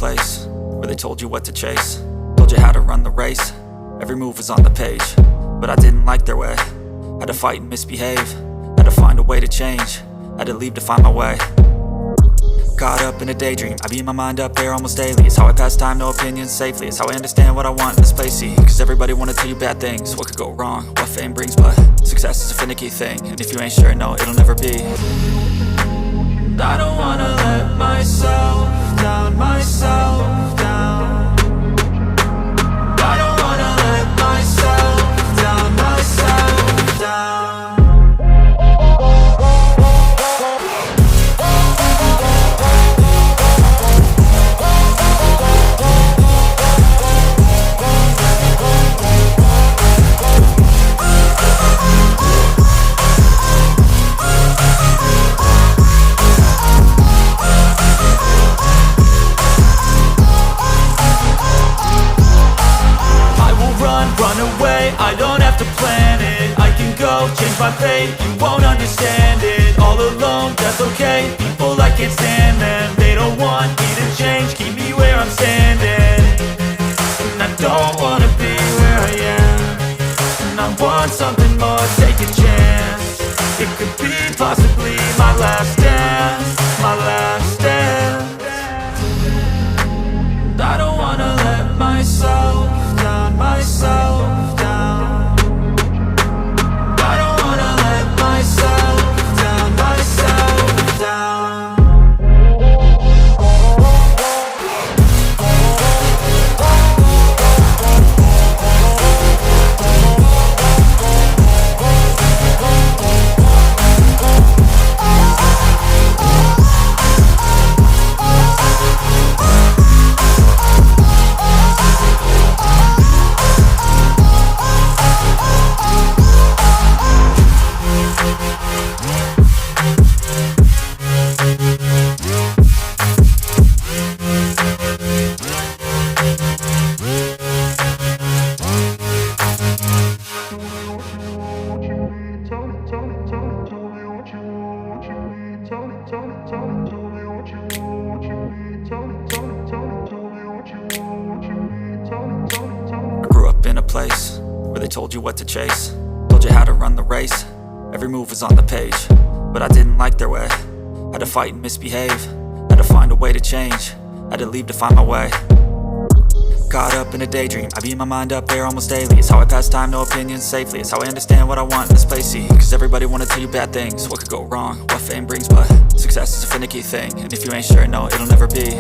place where they told you what to chase, told you how to run the race. Every move was on the page, but I didn't like their way. Had to fight and misbehave, had to find a way to change, had to leave to find my way. Caught up in a daydream, I beat my mind up there almost daily. It's how I pass time, no opinions safely. It's how I understand what I want in this place, see. Cause everybody wanna tell you bad things, what could go wrong, what fame brings. But success is a finicky thing, and if you ain't sure, no, it'll never be. I don't wanna let myself down, myself down. I don't wanna let myself down, myself down. Run away, I don't have to plan it. I can go, change my fate, you won't understand it. All alone, that's okay, people I can't stand them. They don't want me to change, keep me where I'm standing. And I don't wanna be where I am, and I want something more, take a chance. It could be possibly my last dance, my last dance. And I don't wanna let myself down, myself down. I don't wanna let myself down, myself down. Told you what to chase, told you how to run the race. Every move was on the page, but I didn't like their way. Had to fight and misbehave, had to find a way to change, had to leave to find my way. Caught up in a daydream, I beat my mind up there almost daily. It's how I pass time, no opinions safely. It's how I understand what I want in this place, see. Cause everybody wanna tell you bad things, what could go wrong, what fame brings. But success is a finicky thing, and if you ain't sure, no, it'll never be.